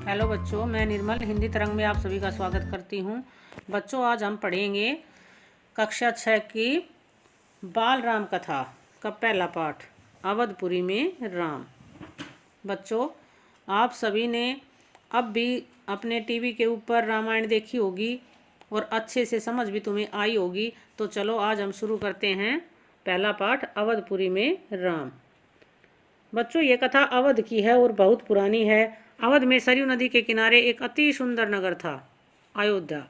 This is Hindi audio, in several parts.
हेलो बच्चों, मैं निर्मल हिंदी तरंग में आप सभी का स्वागत करती हूँ। बच्चों, आज हम पढ़ेंगे कक्षा 6 की बाल राम कथा का पहला पाठ, अवधपुरी में राम। बच्चों, आप सभी ने अब भी अपने टीवी के ऊपर रामायण देखी होगी और अच्छे से समझ भी तुम्हें आई होगी। तो चलो आज हम शुरू करते हैं पहला पाठ, अवधपुरी में राम। बच्चों, ये कथा अवध की है और बहुत पुरानी है। अवध में सरयू नदी के किनारे एक अति सुंदर नगर था, अयोध्या।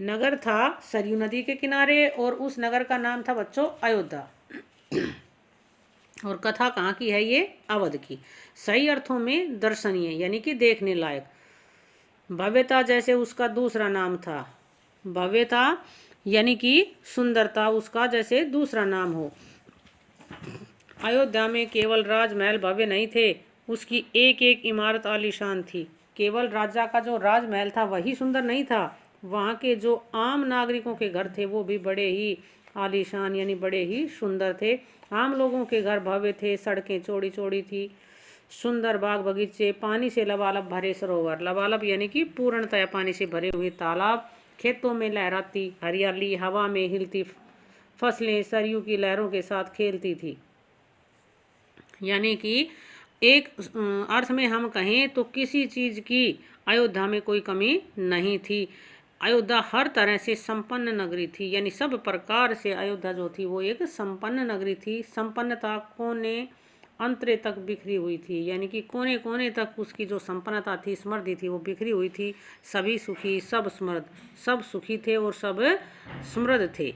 नगर था सरयू नदी के किनारे और उस नगर का नाम था बच्चों अयोध्या। और कथा कहाँ की है? ये अवध की। सही अर्थों में दर्शनीय यानी कि देखने लायक। भव्यता जैसे उसका दूसरा नाम था। भव्यता यानी कि सुंदरता उसका जैसे दूसरा नाम हो। अयोध्या में केवल राजमहल भव्य नहीं थे, उसकी एक एक इमारत आलीशान थी। केवल राजा का जो राजमहल था वही सुंदर नहीं था, वहाँ के जो आम नागरिकों के घर थे वो भी बड़े ही आलीशान यानी बड़े ही सुंदर थे। आम लोगों के घर भव्य थे, सड़कें चौड़ी चौड़ी थी, सुंदर बाग बगीचे, पानी से लबालब भरे सरोवर, लबालब यानी कि पूर्णतया पानी से भरे हुए तालाब, खेतों में लहराती हरियाली, हवा में हिलती फसलें सरयू की लहरों के साथ खेलती थी। यानी कि एक अर्थ में हम कहें तो किसी चीज़ की अयोध्या में कोई कमी नहीं थी। अयोध्या हर तरह से संपन्न नगरी थी, यानी सब प्रकार से अयोध्या जो थी वो एक संपन्न नगरी थी। संपन्नता कोने अंतरे तक बिखरी हुई थी, यानी कि कोने कोने तक उसकी जो संपन्नता थी, समृद्धि थी, वो बिखरी हुई थी। सभी सुखी, सब समृद्ध, सब सुखी थे और सब समृद्ध थे।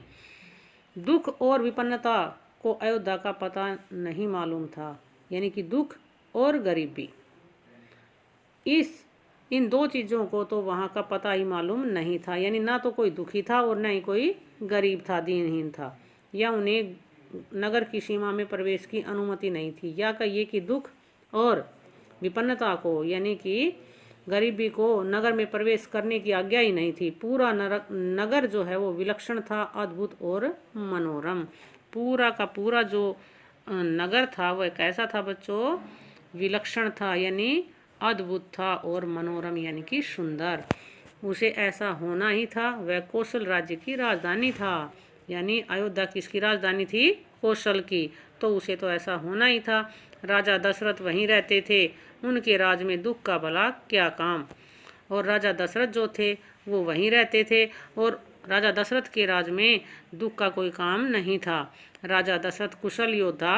दुख और विपन्नता को अयोध्या का पता नहीं मालूम था, यानी कि दुख और गरीबी, इन दो चीज़ों को तो वहाँ का पता ही मालूम नहीं था। यानी ना तो कोई दुखी था और ना ही कोई गरीब था, दीनहीन था, या उन्हें नगर की सीमा में प्रवेश की अनुमति नहीं थी, या कहिए कि दुख और विपन्नता को यानी कि गरीबी को नगर में प्रवेश करने की आज्ञा ही नहीं थी। पूरा नगर जो है वो विलक्षण था, अद्भुत और मनोरम। पूरा का पूरा जो नगर था वह कैसा था बच्चों? विलक्षण था, यानी अद्भुत था, और मनोरम यानी कि सुंदर। उसे ऐसा होना ही था। वह कौशल राज्य की राजधानी था, यानी अयोध्या किसकी राजधानी थी? कौशल की। तो उसे तो ऐसा होना ही था। राजा दशरथ वहीं रहते थे, उनके राज में दुख का भला क्या काम। और राजा दशरथ जो थे वो वहीं रहते थे, और राजा दशरथ के राज में दुख का कोई काम नहीं था। राजा दशरथ कुशल योद्धा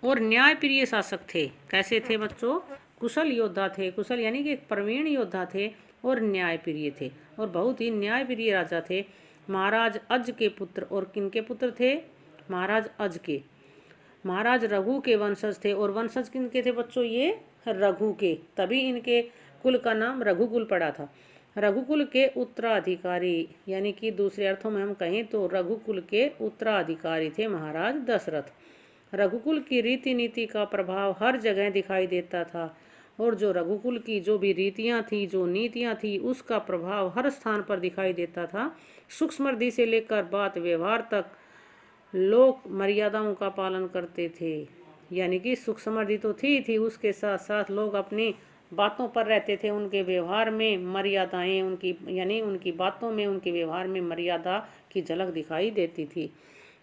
और न्यायप्रिय शासक थे। कैसे थे बच्चों? कुशल योद्धा थे। कुशल यानी कि एक प्रवीण योद्धा थे और न्यायप्रिय थे, और बहुत ही न्यायप्रिय राजा थे। महाराज अज के पुत्र, और किनके पुत्र थे? महाराज अज के। महाराज रघु के वंशज थे, और वंशज किनके थे बच्चों? ये रघु के, तभी इनके कुल का नाम रघुकुल पड़ा था। रघुकुल के उत्तराधिकारी, यानी कि दूसरे अर्थों में हम कहें तो रघुकुल के उत्तराधिकारी थे महाराज दशरथ। रघुकुल की रीति नीति का प्रभाव हर जगह दिखाई देता था, और जो रघुकुल की जो भी रीतियाँ थी, जो नीतियाँ थी, उसका प्रभाव हर स्थान पर दिखाई देता था। सुख समृद्धि से लेकर बात व्यवहार तक लोग मर्यादाओं का पालन करते थे। यानी कि सुख समृद्धि तो थी, उसके साथ साथ लोग अपनी बातों पर रहते थे। उनके व्यवहार में मर्यादाएं, उनकी यानी उनकी बातों में, उनके व्यवहार में मर्यादा की झलक दिखाई देती थी।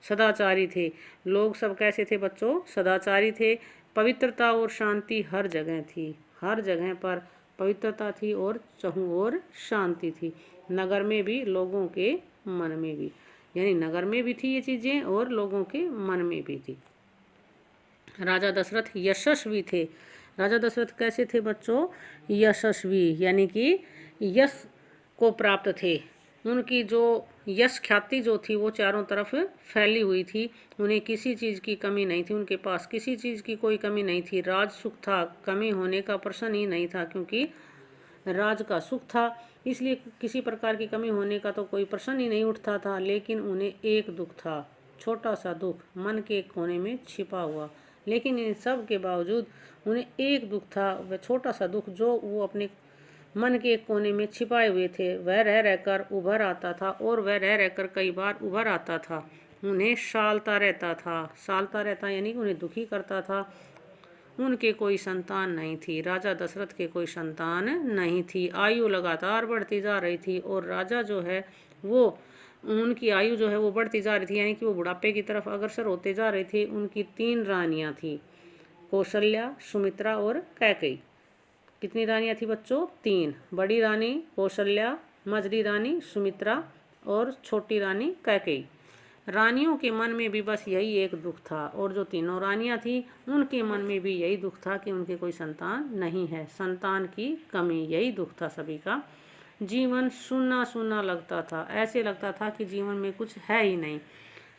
सदाचारी थे लोग। सब कैसे थे बच्चों? सदाचारी थे। पवित्रता और शांति हर जगह थी, हर जगह पर पवित्रता थी और चहुं ओर शांति थी। नगर में भी, लोगों के मन में भी, यानी नगर में भी थी ये चीज़ें और लोगों के मन में भी थी। राजा दशरथ यशस्वी थे। राजा दशरथ कैसे थे बच्चों? यशस्वी, यानी कि यश को प्राप्त थे। उनकी जो यश ख्याति जो थी वो चारों तरफ फैली हुई थी। उन्हें किसी चीज़ की कमी नहीं थी, उनके पास किसी चीज़ की कोई कमी नहीं थी। राज सुख था, कमी होने का प्रश्न ही नहीं था, क्योंकि राज का सुख था, इसलिए किसी प्रकार की कमी होने का तो कोई प्रश्न ही नहीं उठता था। लेकिन उन्हें एक दुख था, छोटा सा दुख, मन के कोने में छिपा हुआ। लेकिन इन सब के बावजूद उन्हें एक दुख था, वह छोटा सा दुख जो वो अपने मन के कोने में छिपाए हुए थे। वह रह रहकर उभर आता था, और वह रह रहकर कई बार उभर आता था। उन्हें सालता रहता था। सालता रहता यानी कि उन्हें दुखी करता था। उनके कोई संतान नहीं थी। राजा दशरथ के कोई संतान नहीं थी। आयु लगातार बढ़ती जा रही थी और राजा जो है वो उनकी आयु जो है वो बढ़ती जा रही थी, यानी कि वो बुढ़ापे की तरफ अग्रसर होते जा रहे थे। उनकी 3 रानियां थी, कौशल्या, सुमित्रा और कैकेयी। कितनी रानियां थी बच्चों? 3। बड़ी रानी कौशल्या, मझली रानी सुमित्रा और छोटी रानी कैकेयी। रानियों के मन में भी बस यही एक दुख था, और जो तीनों रानियां थी उनके मन में भी यही दुख था कि उनके कोई संतान नहीं है, संतान की कमी, यही दुख था सभी का। जीवन सुना सुना लगता था, ऐसे लगता था कि जीवन में कुछ है ही नहीं।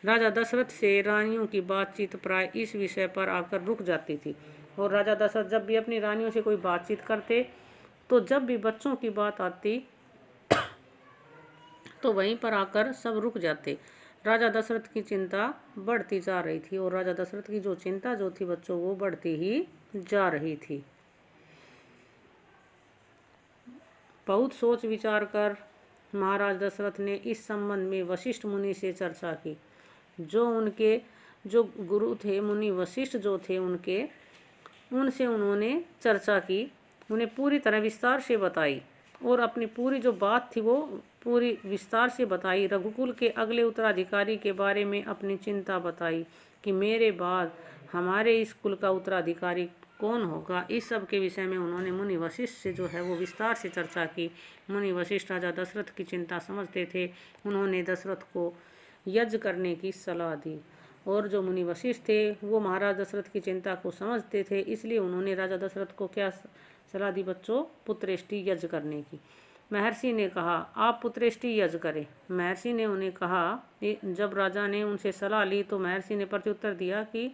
राजा दशरथ से रानियों की बातचीत प्राय इस विषय पर आकर रुक जाती थी, और राजा दशरथ जब भी अपनी रानियों से कोई बातचीत करते तो जब भी बच्चों की बात आती तो वहीं पर आकर सब रुक जाते। राजा दशरथ की चिंता बढ़ती जा रही थी, और राजा दशरथ की जो चिंता जो थी बच्चों वो बढ़ती ही जा रही थी। बहुत सोच विचार कर महाराज दशरथ ने इस संबंध में वशिष्ठ मुनि से चर्चा की। जो गुरु थे, मुनि वशिष्ठ जो थे उनसे उन्होंने चर्चा की, उन्हें पूरी तरह विस्तार से बताई, और अपनी पूरी जो बात थी वो पूरी विस्तार से बताई। रघुकुल के अगले उत्तराधिकारी के बारे में अपनी चिंता बताई कि मेरे बाद हमारे इस कुल का उत्तराधिकारी कौन होगा। इस सब के विषय में उन्होंने मुनि वशिष्ठ से जो है वो विस्तार से चर्चा की। मुनि वशिष्ठ राजा दशरथ की चिंता समझते थे। उन्होंने दशरथ को यज्ञ करने की सलाह दी, और जो मुनि वशिष्ठ थे वो महाराज दशरथ की चिंता को समझते थे, इसलिए उन्होंने राजा दशरथ को क्या सलाह दी बच्चों? पुत्रेष्टि यज्ञ करने की। महर्षि ने कहा आप पुत्रेष्टि यज्ञ करें। महर्षि ने उन्हें कहा, जब राजा ने उनसे सलाह ली तो महर्षि ने प्रत्युत्तर दिया कि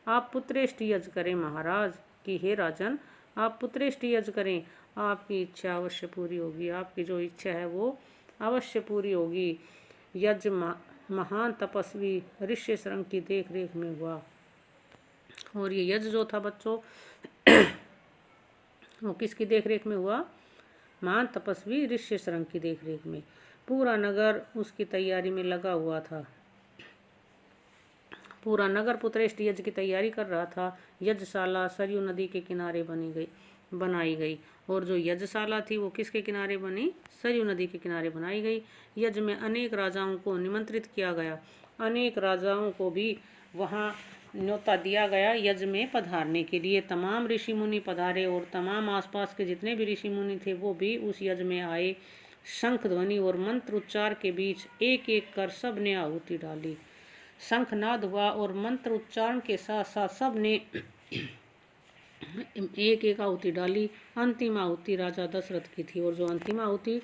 आप पुत्रेष्टि यज्ञ करें महाराज, कि हे राजन आप पुत्रेष्टि यज्ञ करें, आपकी इच्छा अवश्य पूरी होगी, आपकी जो इच्छा है वो अवश्य पूरी होगी। यज्ञ महान तपस्वी ऋष्यशृंग की देख रेख में हुआ, और ये यज्ञ जो था बच्चों वो किसकी देख रेख में हुआ? महान तपस्वी ऋष्यशृंग की देख रेख में। पूरा नगर उसकी तैयारी में लगा हुआ था। पूरा नगर पुत्रेष्टि यज्ञ की तैयारी कर रहा था। यज्ञशाला सरयू नदी के किनारे बनाई गई, और जो यज्ञशाला थी वो किसके किनारे बनी? सरयू नदी के किनारे बनाई गई। यज्ञ में अनेक राजाओं को निमंत्रित किया गया। अनेक राजाओं को भी वहाँ न्योता दिया गया यज्ञ में पधारने के लिए। तमाम ऋषि मुनि पधारे, और तमाम आसपास के जितने भी ऋषि मुनि थे वो भी उस यज्ञ में आए। शंख ध्वनि और मंत्र उच्चार के बीच एक एक कर सब ने आहुति डाली। शंखनाद हुआ और मंत्र उच्चारण के साथ साथ सब ने एक एक आहुति डाली। अंतिम आहुति राजा दशरथ की थी, और जो अंतिम आहुति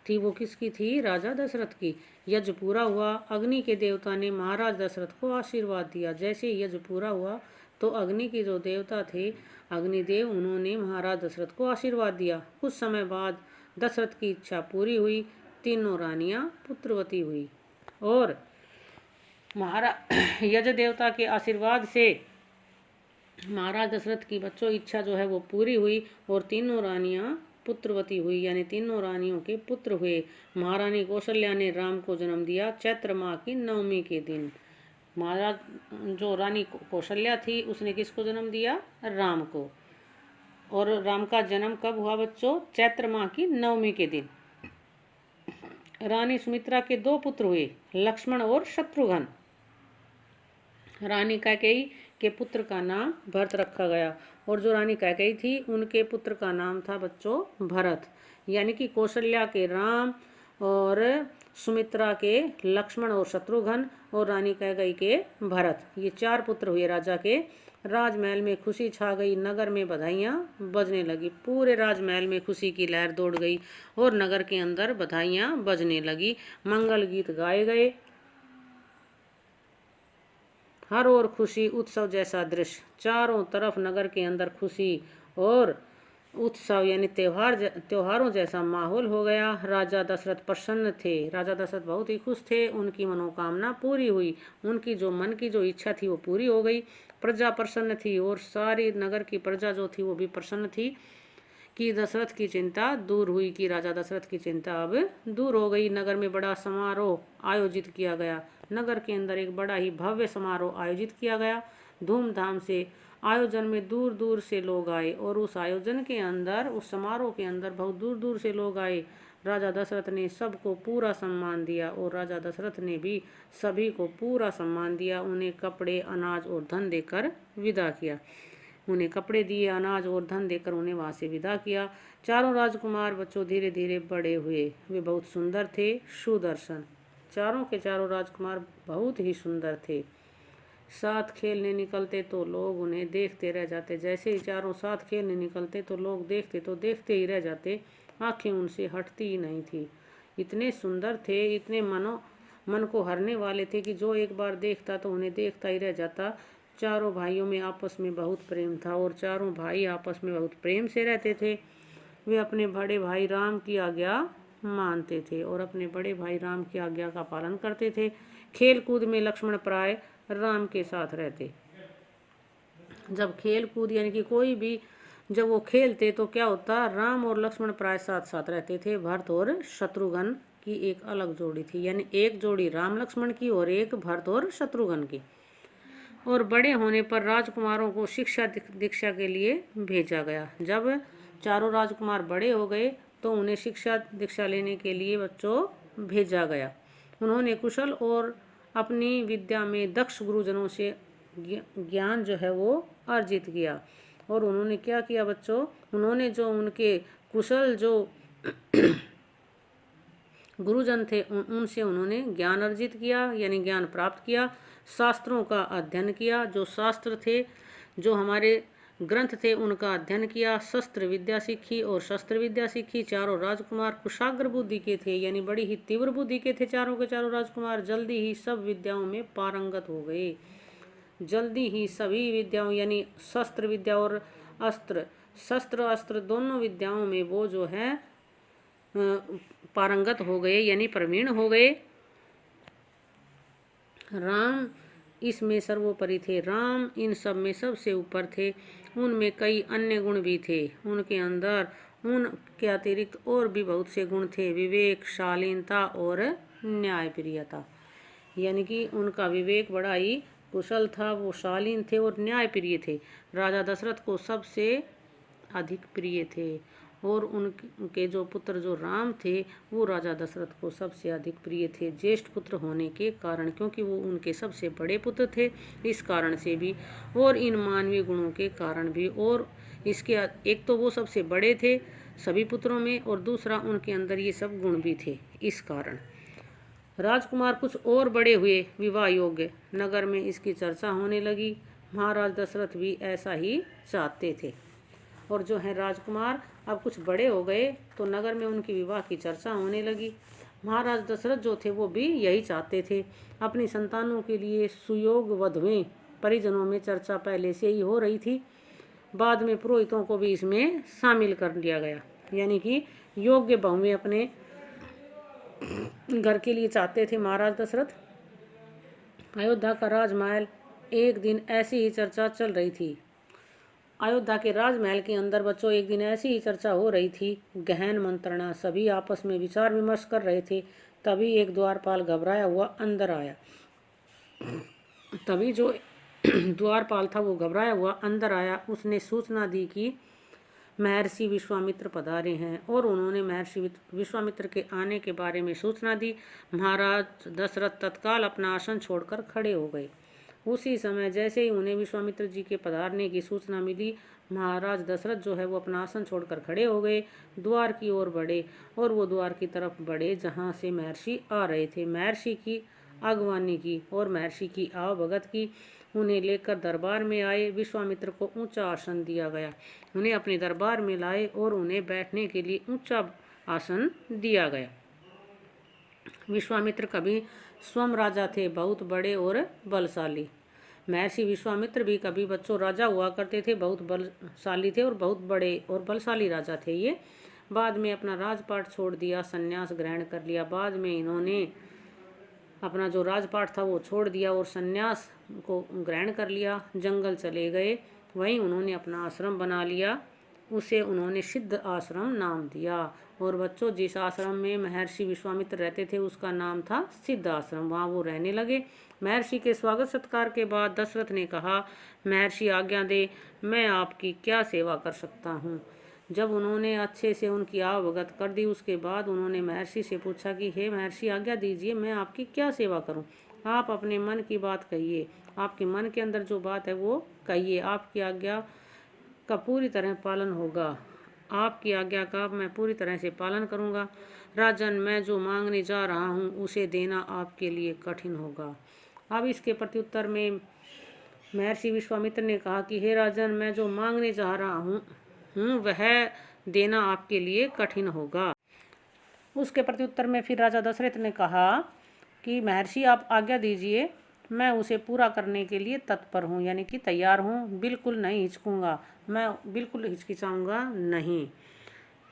थी वो किसकी थी? राजा दशरथ की। यज्ञ पूरा हुआ। अग्नि के देवता ने महाराज दशरथ को आशीर्वाद दिया। जैसे यज्ञ पूरा हुआ तो अग्नि के जो देवता थे अग्निदेव, उन्होंने महाराज दशरथ को आशीर्वाद दिया। कुछ समय बाद दशरथ की इच्छा पूरी हुई। तीनों रानियां पुत्रवती हुई, और यज्ञ देवता के आशीर्वाद से महाराज दशरथ की बच्चों इच्छा जो है वो पूरी हुई, और तीनों रानियां पुत्रवती हुई, यानी तीनों रानियों के पुत्र हुए। महारानी कौशल्या ने राम को जन्म दिया चैत्र माह की 9वीं के दिन। महाराज जो रानी कौशल्या थी उसने किसको जन्म दिया? राम को। और राम का जन्म कब हुआ बच्चों? चैत्र माह की 9वीं के दिन। रानी सुमित्रा के 2 पुत्र हुए, लक्ष्मण और शत्रुघ्न। रानी कैकेयी के पुत्र का नाम भरत रखा गया, और जो रानी कैकेयी थी उनके पुत्र का नाम था बच्चों भरत। यानी कि कौशल्या के राम, और सुमित्रा के लक्ष्मण और शत्रुघ्न, और रानी कैकेयी के भरत, ये 4 पुत्र हुए राजा के। राजमहल में खुशी छा गई। नगर में बधाइयाँ बजने लगी। पूरे राजमहल में खुशी की लहर दौड़ गई, और नगर के अंदर बधाइयाँ बजने लगी। मंगल गीत गाए गए। हर ओर खुशी उत्सव जैसा दृश्य। चारों तरफ नगर के अंदर खुशी और उत्सव यानी त्योहारों जैसा माहौल हो गया। राजा दशरथ प्रसन्न थे। राजा दशरथ बहुत ही खुश थे। उनकी मनोकामना पूरी हुई। उनकी जो मन की जो इच्छा थी वो पूरी हो गई। प्रजा प्रसन्न थी, और सारी नगर की प्रजा जो थी वो भी प्रसन्न थी कि दशरथ की चिंता दूर हुई, कि राजा दशरथ की चिंता अब दूर हो गई। नगर में बड़ा समारोह आयोजित किया गया। नगर के अंदर एक बड़ा ही भव्य समारोह आयोजित किया गया। धूमधाम से आयोजन में दूर दूर से लोग आए, और उस आयोजन के अंदर, उस समारोह के अंदर बहुत दूर दूर से लोग आए। राजा दशरथ ने सबको पूरा सम्मान दिया, और राजा दशरथ ने भी सभी को पूरा सम्मान दिया। उन्हें कपड़े, अनाज और धन देकर विदा किया। उन्हें कपड़े दिए, अनाज और धन देकर उन्हें वहाँ से विदा किया। चारों राजकुमार बच्चों धीरे धीरे बड़े हुए। वे बहुत सुंदर थे, सुदर्शन। चारों के चारों राजकुमार बहुत ही सुंदर थे। साथ खेलने निकलते तो लोग उन्हें देखते रह जाते। जैसे ही चारों साथ खेलने निकलते तो लोग देखते ही रह जाते। आंखें उनसे हटती ही नहीं थी। इतने सुंदर थे, इतने मन को हरने वाले थे कि जो एक बार देखता तो उन्हें देखता ही रह जाता। चारों भाइयों में आपस में बहुत प्रेम था, और चारों भाई आपस में बहुत प्रेम से रहते थे। वे अपने बड़े भाई राम की आज्ञा मानते थे, और अपने बड़े भाई राम की आज्ञा का पालन करते थे। खेल कूद में लक्ष्मण प्राय राम के साथ रहते। जब खेल कूद यानी कि कोई भी जब वो खेलते तो क्या होता, राम और लक्ष्मण प्राय साथ साथ रहते थे। भरत और शत्रुघ्न की एक अलग जोड़ी थी, यानी एक जोड़ी राम लक्ष्मण की और एक भरत और शत्रुघ्न की। और बड़े होने पर राजकुमारों को शिक्षा दीक्षा के लिए भेजा गया। जब चारों राजकुमार बड़े हो गए तो उन्हें शिक्षा दीक्षा लेने के लिए बच्चों भेजा गया। उन्होंने कुशल और अपनी विद्या में दक्ष गुरुजनों से ज्ञान जो है वो अर्जित किया। और उन्होंने क्या किया बच्चों, उन्होंने जो उनके कुशल जो गुरुजन थे उनसे उन्होंने ज्ञान अर्जित किया, यानी ज्ञान प्राप्त किया। शास्त्रों का अध्ययन किया, जो शास्त्र थे, जो हमारे ग्रंथ थे उनका अध्ययन किया। शस्त्र विद्या सीखी और शस्त्र विद्या सीखी। चारों राजकुमार कुशाग्र बुद्धि के थे, यानी बड़ी ही तीव्र बुद्धि के थे चारों के चारों राजकुमार। जल्दी ही सब विद्याओं में पारंगत हो गए। जल्दी ही सभी विद्याओं यानी शस्त्र विद्या और शस्त्र अस्त्र दोनों विद्याओं में वो जो है पारंगत हो गए, यानी प्रवीण हो गए। राम इसमें सर्वोपरि थे। राम इन सब में सबसे ऊपर थे। उनमें कई अन्य गुण भी थे। उनके अंदर उनके अतिरिक्त और भी बहुत से गुण थे। विवेक, शालीनता और न्यायप्रियता, यानी कि उनका विवेक बड़ा ही कुशल था, वो शालीन थे और न्यायप्रिय थे। राजा दशरथ को सबसे अधिक प्रिय थे, और उनके जो पुत्र जो राम थे वो राजा दशरथ को सबसे अधिक प्रिय थे, ज्येष्ठ पुत्र होने के कारण, क्योंकि वो उनके सबसे बड़े पुत्र थे इस कारण से भी, और इन मानवीय गुणों के कारण भी। और इसके एक तो वो सबसे बड़े थे सभी पुत्रों में, और दूसरा उनके अंदर ये सब गुण भी थे। इस कारण राजकुमार कुछ और बड़े हुए, विवाह योग्य। नगर में इसकी चर्चा होने लगी। महाराज दशरथ भी ऐसा ही चाहते थे। और जो है राजकुमार अब कुछ बड़े हो गए तो नगर में उनकी विवाह की चर्चा होने लगी। महाराज दशरथ जो थे वो भी यही चाहते थे। अपनी संतानों के लिए सुयोग वधुएं परिजनों में चर्चा पहले से ही हो रही थी। बाद में पुरोहितों को भी इसमें शामिल कर लिया गया, यानी कि योग्य बहुएं अपने घर के लिए चाहते थे महाराज दशरथ। अयोध्या का राजमहल एक दिन ऐसी ही चर्चा चल रही थी। अयोध्या के राजमहल के अंदर बच्चों एक दिन ऐसी ही चर्चा हो रही थी, गहन मंत्रणा। सभी आपस में विचार विमर्श कर रहे थे। तभी एक द्वारपाल घबराया हुआ अंदर आया। तभी जो द्वारपाल था वो घबराया हुआ अंदर आया। उसने सूचना दी कि महर्षि विश्वामित्र पधारे हैं, और उन्होंने महर्षि विश्वामित्र के आने के बारे में सूचना दी। महाराज दशरथ तत्काल अपना आसन छोड़कर खड़े हो गए। उसी समय जैसे ही उन्हें विश्वामित्र जी के पधारने की सूचना मिली, महाराज दशरथ जो है वो अपना आसन छोड़कर खड़े हो गए, द्वार की ओर बढ़े, और वो द्वार की तरफ बढ़े जहाँ से महर्षि आ रहे थे। महर्षि की अगवानी की और महर्षि की आवभगत की। उन्हें लेकर दरबार में आए। विश्वामित्र को ऊंचा आसन दिया गया। उन्हें अपने दरबार में लाए और उन्हें बैठने के लिए ऊंचा आसन दिया गया। विश्वामित्र कभी स्वयं राजा थे, बहुत बड़े और बलशाली। महर्षि विश्वामित्र भी कभी बच्चों राजा हुआ करते थे, बहुत बलशाली थे और बहुत बड़े और बलशाली राजा थे ये। बाद में अपना राजपाट छोड़ दिया, संन्यास ग्रहण कर लिया। बाद में इन्होंने अपना जो राजपाट था वो छोड़ दिया और संन्यास को ग्रहण कर लिया, जंगल चले गए। वहीं उन्होंने अपना आश्रम बना लिया उसे उन्होंने सिद्ध आश्रम नाम दिया। और बच्चों, जिस आश्रम में महर्षि विश्वामित्र रहते थे उसका नाम था सिद्ध आश्रम। वहाँ वो रहने लगे। महर्षि के स्वागत सत्कार के बाद दशरथ ने कहा, महर्षि आज्ञा दे, मैं आपकी क्या सेवा कर सकता हूँ। जब उन्होंने अच्छे से उनकी अवगत कर दी उसके बाद उन्होंने महर्षि से पूछा कि हे महर्षि, आज्ञा दीजिए, मैं आपकी क्या सेवा करूँ। आप अपने मन की बात कहिए, आपके मन के अंदर जो बात है वो कहिए। आपकी आज्ञा का पूरी तरह पालन होगा। आपकी आज्ञा का मैं पूरी तरह से पालन करूंगा। राजन, मैं जो मांगने जा रहा हूं उसे देना आपके लिए कठिन होगा। अब इसके प्रत्युत्तर में महर्षि विश्वामित्र ने कहा कि हे राजन, मैं जो मांगने जा रहा हूँ वह देना आपके लिए कठिन होगा। उसके प्रत्युत्तर में फिर राजा दशरथ ने कहा कि महर्षि आप आज्ञा दीजिए, मैं उसे पूरा करने के लिए तत्पर हूँ, यानी कि तैयार हूँ। बिल्कुल नहीं हिचकूंगा, मैं बिल्कुल हिचकिचाऊंगा नहीं।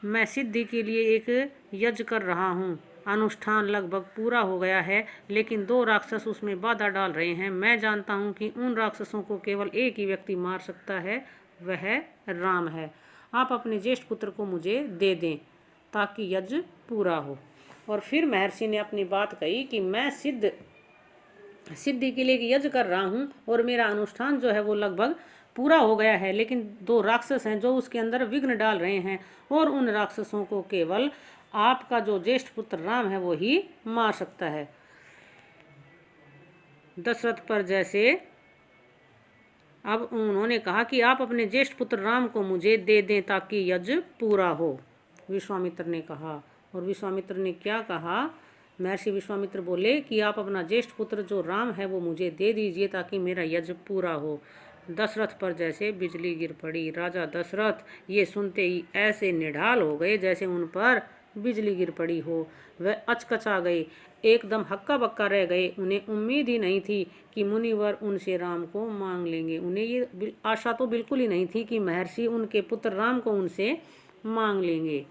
मैं सिद्धि के लिए एक यज्ञ कर रहा हूँ। अनुष्ठान लगभग पूरा हो गया है, लेकिन 2 राक्षस उसमें बाधा डाल रहे हैं। मैं जानता हूँ कि उन राक्षसों को केवल एक ही व्यक्ति मार सकता है, वह राम है। आप अपने ज्येष्ठ पुत्र को मुझे दे दें ताकि यज्ञ पूरा हो। और फिर महर्षि ने अपनी बात कही कि मैं सिद्धि के लिए यज्ञ कर रहा हूँ और मेरा अनुष्ठान जो है वो लगभग पूरा हो गया है, लेकिन 2 राक्षस हैं जो उसके अंदर विघ्न डाल रहे हैं, और उन राक्षसों को केवल आपका जो ज्येष्ठ पुत्र राम है वो ही मार सकता है। दशरथ पर जैसे अब उन्होंने कहा कि आप अपने ज्येष्ठ पुत्र राम को मुझे दे दें ताकि यज्ञ पूरा हो, विश्वामित्र ने कहा। और विश्वामित्र ने क्या कहा? महर्षि विश्वामित्र बोले कि आप अपना ज्येष्ठ पुत्र जो राम है वो मुझे दे दीजिए ताकि मेरा यज्ञ पूरा हो। दशरथ पर जैसे बिजली गिर पड़ी। राजा दशरथ ये सुनते ही ऐसे निढाल हो गए जैसे उन पर बिजली गिर पड़ी हो। वह अचकचा गए, एकदम हक्का बक्का रह गए। उन्हें उम्मीद ही नहीं थी कि मुनिवर उनसे राम को मांग लेंगे। उन्हें ये आशा तो बिल्कुल ही नहीं थी कि महर्षि उनके पुत्र राम को उनसे मांग लेंगे।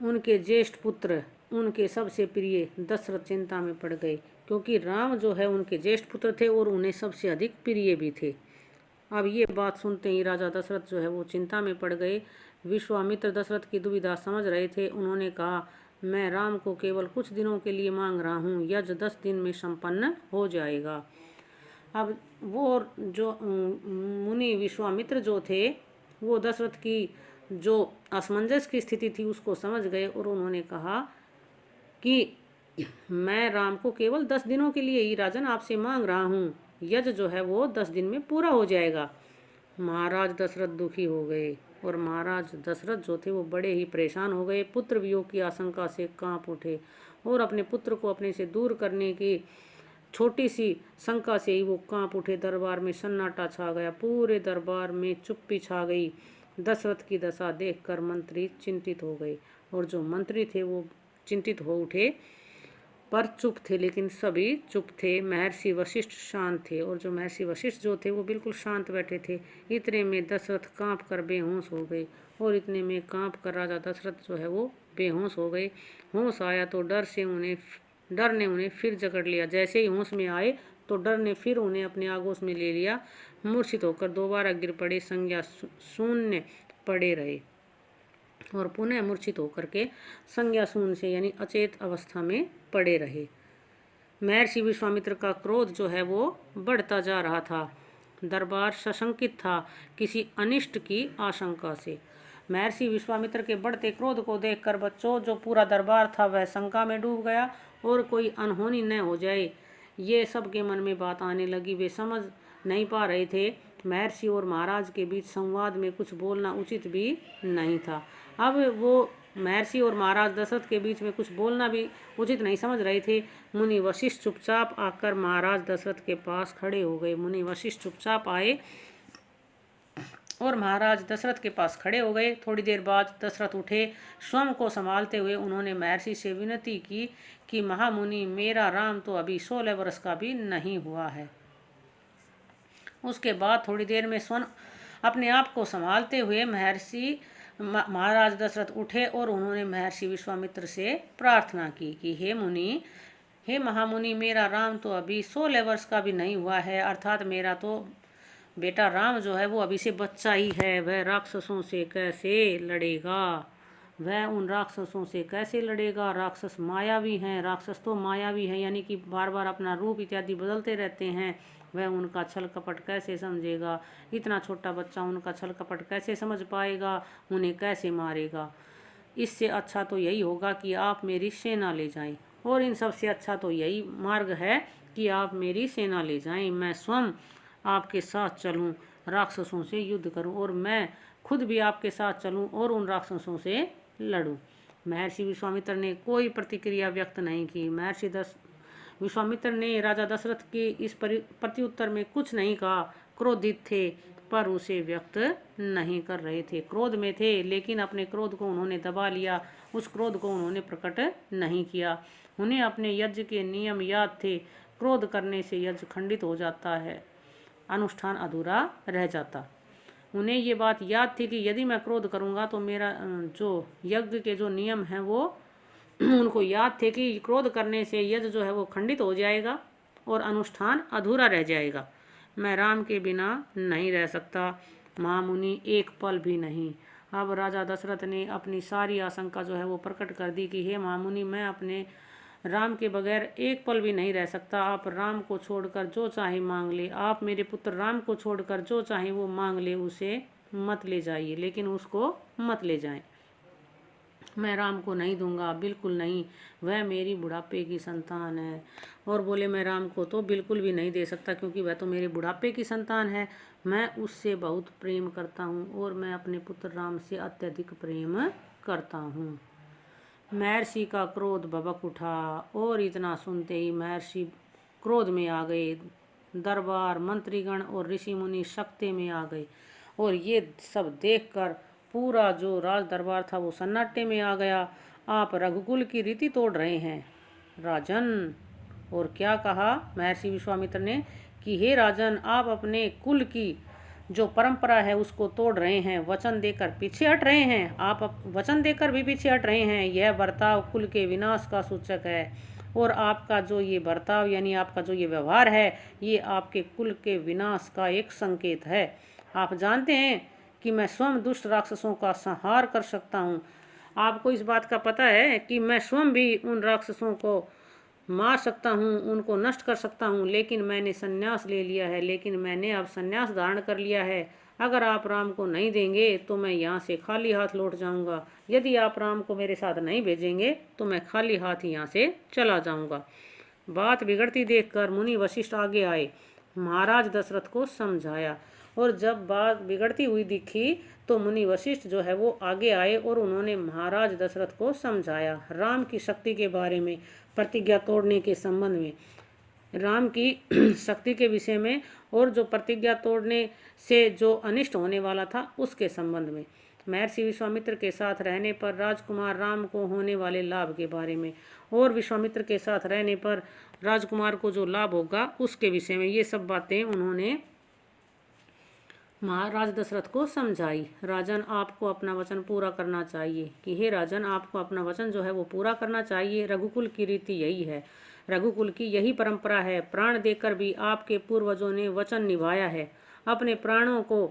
उनके ज्येष्ठ पुत्र, उनके सबसे प्रिय दशरथ चिंता में पड़ गए, क्योंकि राम जो है उनके ज्येष्ठ पुत्र थे और उन्हें सबसे अधिक प्रिय भी थे। अब ये बात सुनते ही राजा दशरथ जो है वो चिंता में पड़ गए। विश्वामित्र दशरथ की दुविधा समझ रहे थे। उन्होंने कहा, मैं राम को केवल कुछ दिनों के लिए मांग रहा हूँ, यज्ञ 10 दिन में संपन्न हो जाएगा। अब वो जो मुनि विश्वामित्र जो थे वो दशरथ की जो असमंजस की स्थिति थी उसको समझ गए, और उन्होंने कहा कि मैं राम को केवल 10 दिनों के लिए ही राजन आपसे मांग रहा हूँ, यज्ञ जो है वो 10 दिन में पूरा हो जाएगा। महाराज दशरथ दुखी हो गए, और महाराज दशरथ जो थे वो बड़े ही परेशान हो गए। पुत्र वियोग की आशंका से कांप उठे, और अपने पुत्र को अपने से दूर करने की छोटी सी शंका से ही वो कांप उठे। दरबार में सन्नाटा छा गया, पूरे दरबार में चुप्पी छा गई। दशरथ की दशा देखकर मंत्री चिंतित हो गए, और जो मंत्री थे वो चिंतित हो उठे, पर चुप थे, लेकिन सभी चुप थे। महर्षि वशिष्ठ शांत थे, और जो महर्षि वशिष्ठ जो थे वो बिल्कुल शांत बैठे थे। इतने में दशरथ कांप कर बेहोश हो गए, और इतने में कांप कर राजा दशरथ जो है वो बेहोश हो गए। होश आया तो डर ने उन्हें फिर जकड़ लिया। जैसे ही होश में आए तो डर ने फिर उन्हें अपने आगोश में ले लिया। मूर्छित होकर दोबारा गिर पड़े, संज्ञा शून्य पड़े रहे, और पुनः मूर्छित होकर के संज्ञा शून्य से यानी अचेत अवस्था में पड़े रहे। महर्षि विश्वामित्र का क्रोध जो है वो बढ़ता जा रहा था। दरबार सशंकित था किसी अनिष्ट की आशंका से। महर्षि विश्वामित्र के बढ़ते क्रोध को देखकर बच्चों जो पूरा दरबार था वह शंका में डूब गया, और कोई अनहोनी न हो जाए ये सबके मन में बात आने लगी। वे समझ नहीं पा रहे थे महर्षि और महाराज के बीच संवाद में कुछ बोलना उचित भी नहीं था। अब वो महर्षि और महाराज दशरथ के बीच में कुछ बोलना भी उचित नहीं समझ रहे थे। मुनि वशिष्ठ चुपचाप आकर महाराज दशरथ के पास खड़े हो गए। मुनि वशिष्ठ चुपचाप आए और महाराज दशरथ के पास खड़े हो गए। थोड़ी देर बाद दशरथ उठे। स्वयं को संभालते हुए उन्होंने महर्षि से विनती की कि महामुनि, मेरा राम तो अभी 16 वर्ष का भी नहीं हुआ है। उसके बाद थोड़ी देर में स्वयं अपने आप को संभालते हुए महाराज दशरथ उठे, और उन्होंने महर्षि विश्वामित्र से प्रार्थना की कि हे महामुनि, मेरा राम तो अभी 16 वर्ष का भी नहीं हुआ है, अर्थात मेरा तो बेटा राम जो है वो अभी से बच्चा ही है, वह राक्षसों से कैसे लड़ेगा, वह उन राक्षसों से कैसे लड़ेगा। राक्षस मायावी हैं, राक्षस तो मायावी हैं, यानी कि बार बार अपना रूप इत्यादि बदलते रहते हैं। वह उनका छल कपट कैसे समझेगा, इतना छोटा बच्चा उनका छल कपट कैसे समझ पाएगा, उन्हें कैसे मारेगा। इससे अच्छा तो यही होगा कि आप मेरी सेना ले जाएं, और इन सबसे अच्छा तो यही मार्ग है कि आप मेरी सेना ले जाएं, मैं स्वयं आपके साथ चलूं, राक्षसों से युद्ध करूं, और मैं खुद भी आपके साथ चलूं और उन राक्षसों से लड़ूं। महर्षि विश्वामित्र ने कोई प्रतिक्रिया व्यक्त नहीं की। विश्वामित्र ने राजा दशरथ के इस प्रत्युत्तर में कुछ नहीं कहा। क्रोधित थे पर उसे व्यक्त नहीं कर रहे थे। क्रोध में थे लेकिन अपने क्रोध को उन्होंने दबा लिया, उस क्रोध को उन्होंने प्रकट नहीं किया। उन्हें अपने यज्ञ के नियम याद थे। क्रोध करने से यज्ञ खंडित हो जाता है, अनुष्ठान अधूरा रह जाता। उन्हें ये बात याद थी कि यदि मैं क्रोध करूँगा तो मेरा जो यज्ञ के जो नियम हैं वो उनको याद थे कि क्रोध करने से यज्ञ जो है वो खंडित हो जाएगा और अनुष्ठान अधूरा रह जाएगा। मैं राम के बिना नहीं रह सकता, महामुनि एक पल भी नहीं। अब राजा दशरथ ने अपनी सारी आशंका जो है वो प्रकट कर दी कि हे महामुनि, मैं अपने राम के बगैर एक पल भी नहीं रह सकता। आप राम को छोड़कर जो चाहे मांग ले, आप मेरे पुत्र राम को छोड़कर जो चाहे वो मांग ले, उसे मत ले जाइए, लेकिन उसको मत ले जाएं। मैं राम को नहीं दूंगा, बिल्कुल नहीं, वह मेरी बुढ़ापे की संतान है। और बोले मैं राम को तो बिल्कुल भी नहीं दे सकता क्योंकि वह तो मेरे बुढ़ापे की संतान है। मैं उससे बहुत प्रेम करता हूँ और मैं अपने पुत्र राम से अत्यधिक प्रेम करता हूँ। महर्षि का क्रोध भभक उठा और इतना सुनते ही महर्षि क्रोध में आ गए। दरबार, मंत्रीगण और ऋषि मुनि सख्ते में आ गए और ये सब देखकर पूरा जो राज दरबार था वो सन्नाटे में आ गया। आप रघुकुल की रीति तोड़ रहे हैं राजन। और क्या कहा महर्षि विश्वामित्र ने कि हे राजन, आप अपने कुल की जो परंपरा है उसको तोड़ रहे हैं, वचन देकर पीछे हट रहे हैं। आप वचन देकर भी पीछे हट रहे हैं, यह बर्ताव कुल के विनाश का सूचक है। और आपका जो ये बर्ताव यानी आपका जो ये व्यवहार है, ये आपके कुल के विनाश का एक संकेत है। आप जानते हैं कि मैं स्वयं दुष्ट राक्षसों का संहार कर सकता हूँ। आपको इस बात का पता है कि मैं स्वयं भी उन राक्षसों को मार सकता हूँ, उनको नष्ट कर सकता हूँ, लेकिन मैंने संन्यास ले लिया है, लेकिन मैंने अब संन्यास धारण कर लिया है। अगर आप राम को नहीं देंगे तो मैं यहाँ से खाली हाथ लौट जाऊँगा। यदि आप राम को मेरे साथ नहीं भेजेंगे तो मैं खाली हाथ यहाँ से चला जाऊँगा। बात बिगड़ती देखकर मुनि वशिष्ठ आगे आए, महाराज दशरथ को समझाया। और जब बात बिगड़ती हुई दिखी तो मुनि वशिष्ठ जो है वो आगे आए और उन्होंने महाराज दशरथ को समझाया राम की शक्ति के बारे में, प्रतिज्ञा तोड़ने के संबंध में, राम की शक्ति के विषय में, और जो प्रतिज्ञा तोड़ने से जो अनिष्ट होने वाला था उसके संबंध में, महर्षि विश्वामित्र के साथ रहने पर राजकुमार राम को होने वाले लाभ के बारे में, और विश्वामित्र के साथ रहने पर राजकुमार को जो लाभ होगा उसके विषय में, ये सब बातें उन्होंने महाराज दशरथ को समझाई। राजन, आपको अपना वचन पूरा करना चाहिए कि हे राजन, आपको अपना वचन जो है वो पूरा करना चाहिए। रघुकुल की रीति यही है, रघुकुल की यही परंपरा है। प्राण देकर भी आपके पूर्वजों ने वचन निभाया है, अपने प्राणों को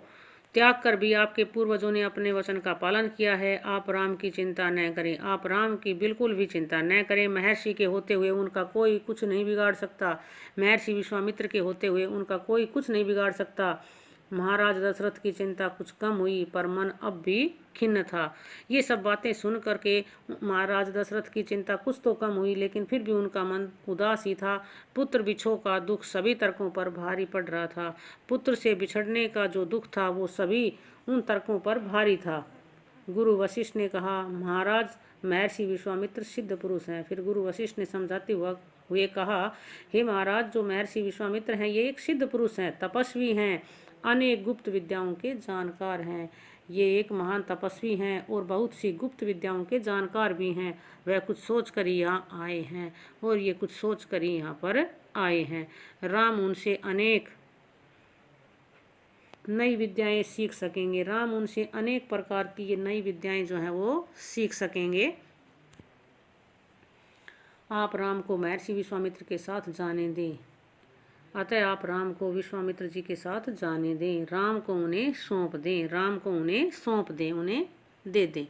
त्याग कर भी आपके पूर्वजों ने अपने वचन का पालन किया है। आप राम की चिंता न करें, आप राम की बिल्कुल भी चिंता न करें। महर्षि के होते हुए उनका कोई कुछ नहीं बिगाड़ सकता, महर्षि विश्वामित्र के होते हुए उनका कोई कुछ नहीं बिगाड़ सकता। महाराज दशरथ की चिंता कुछ कम हुई पर मन अब भी खिन्न था। ये सब बातें सुन करके महाराज दशरथ की चिंता कुछ तो कम हुई, लेकिन फिर भी उनका मन उदास ही था। पुत्र बिछोह का दुख सभी तर्कों पर भारी पड़ रहा था। पुत्र से बिछड़ने का जो दुख था वो सभी उन तर्कों पर भारी था। गुरु वशिष्ठ ने कहा, महाराज, महर्षि विश्वामित्र सिद्ध पुरुष हैं। फिर गुरु वशिष्ठ ने समझाते हुए कहा, हे महाराज, जो महर्षि विश्वामित्र हैं ये एक सिद्ध पुरुष हैं, तपस्वी हैं, अनेक गुप्त विद्याओं के जानकार हैं। ये एक महान तपस्वी हैं और बहुत सी गुप्त विद्याओं के जानकार भी हैं। वह कुछ सोच कर यहाँ आए हैं और ये कुछ सोच कर यहाँ पर आए हैं। राम उनसे अनेक नई विद्याएं सीख सकेंगे, राम उनसे अनेक प्रकार की ये नई विद्याएं जो हैं वो सीख सकेंगे। आप राम को महर्षि विश्वामित्र के साथ जाने दें। अतः आप राम को विश्वामित्र जी के साथ जाने दें, राम को उन्हें सौंप दें, राम को उन्हें सौंप दें, उन्हें दे दें।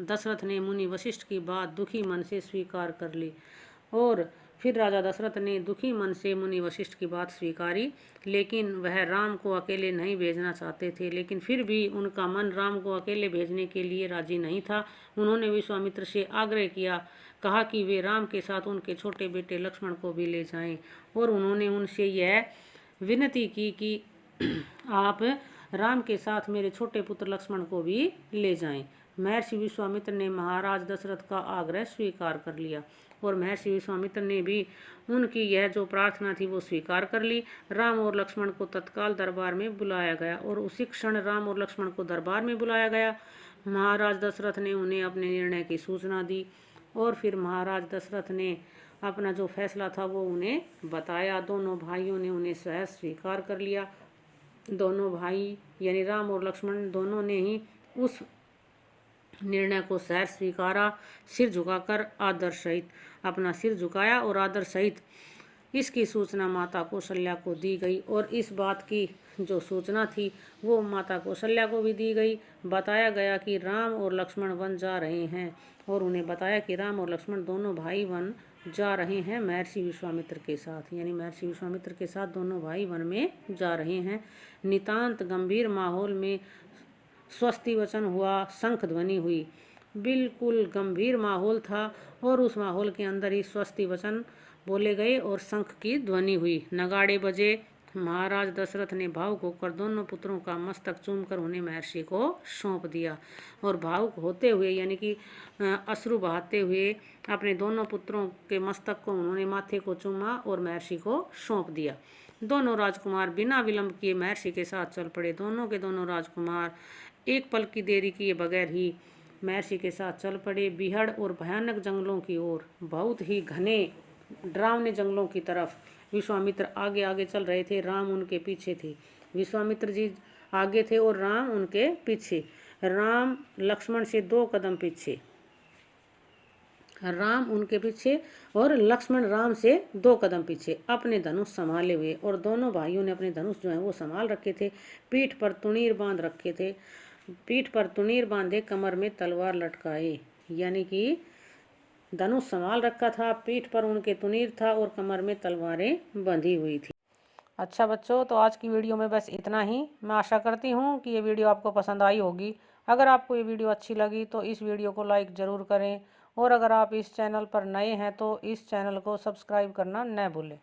दशरथ ने मुनि वशिष्ठ की बात दुखी मन से स्वीकार कर ली। और फिर राजा दशरथ ने दुखी मन से मुनि वशिष्ठ की बात स्वीकारी, लेकिन वह राम को अकेले नहीं भेजना चाहते थे। लेकिन फिर भी उनका मन राम को अकेले भेजने के लिए राजी नहीं था। उन्होंने विश्वामित्र से आग्रह किया, कहा कि वे राम के साथ उनके छोटे बेटे लक्ष्मण को भी ले जाएं। और उन्होंने उनसे यह विनती की कि आप राम के साथ मेरे छोटे पुत्र लक्ष्मण को भी ले जाएं। महर्षि विश्वामित्र ने महाराज दशरथ का आग्रह स्वीकार कर लिया और महर्षि विश्वामित्र ने भी उनकी यह जो प्रार्थना थी वो स्वीकार कर ली। राम और लक्ष्मण को तत्काल दरबार में बुलाया गया और उसी क्षण राम और लक्ष्मण को दरबार में बुलाया गया। महाराज दशरथ ने उन्हें अपने निर्णय की सूचना दी और फिर महाराज दशरथ ने अपना जो फैसला था वो उन्हें बताया। दोनों भाइयों ने उन्हें सहज स्वीकार कर लिया। दोनों भाई यानी राम और लक्ष्मण दोनों ने ही उस निर्णय को सहर्ष स्वीकारा। सिर झुकाकर आदर सहित अपना सिर झुकाया और आदर सहित इसकी सूचना माता कौशल्या को दी गई। और इस बात की जो सूचना थी वो माता कौशल्या को भी दी गई। बताया गया कि राम और लक्ष्मण वन जा रहे हैं और उन्हें बताया कि राम और लक्ष्मण दोनों भाई वन जा रहे हैं महर्षि विश्वामित्र के साथ, यानी महर्षि विश्वामित्र के साथ दोनों भाई वन में जा रहे हैं। नितांत गंभीर माहौल में स्वस्ति वचन हुआ, शंख ध्वनि हुई। बिल्कुल गंभीर माहौल था और उस माहौल के अंदर ही स्वस्ति वचन बोले गए और शंख की ध्वनि हुई, नगाड़े बजे। महाराज दशरथ ने भावुक होकर दोनों पुत्रों का मस्तक चूमकर उन्हें महर्षि को सौंप दिया और भावुक होते हुए यानी कि अश्रु बहाते हुए अपने दोनों पुत्रों के मस्तक को उन्होंने माथे को चूमा और महर्षि को सौंप दिया। दोनों राजकुमार बिना विलंब किए महर्षि के साथ चल पड़े। दोनों के दोनों राजकुमार एक पल की देरी किए बगैर ही महर्षि के साथ चल पड़े बीहड़ और भयानक जंगलों की ओर, बहुत ही घने डरावने जंगलों की तरफ। विश्वामित्र आगे आगे चल रहे थे, राम उनके पीछे थे। विश्वामित्र जी आगे थे और राम उनके पीछे। राम लक्ष्मण से 2 कदम पीछे, राम उनके पीछे और लक्ष्मण राम से 2 कदम पीछे अपने धनुष संभाले हुए। और दोनों भाइयों ने अपने धनुष जो है वो संभाल रखे थे, पीठ पर तुनीर बांध रखे थे, पीठ पर तुनीर बांधे, कमर में तलवार लटकाए, यानी कि धनुष संभाल रखा था, पीठ पर उनके तुनीर था और कमर में तलवारें बंधी हुई थी। अच्छा बच्चों, तो आज की वीडियो में बस इतना ही। मैं आशा करती हूँ कि ये वीडियो आपको पसंद आई होगी। अगर आपको ये वीडियो अच्छी लगी तो इस वीडियो को लाइक ज़रूर करें और अगर आप इस चैनल पर नए हैं तो इस चैनल को सब्सक्राइब करना न भूलें।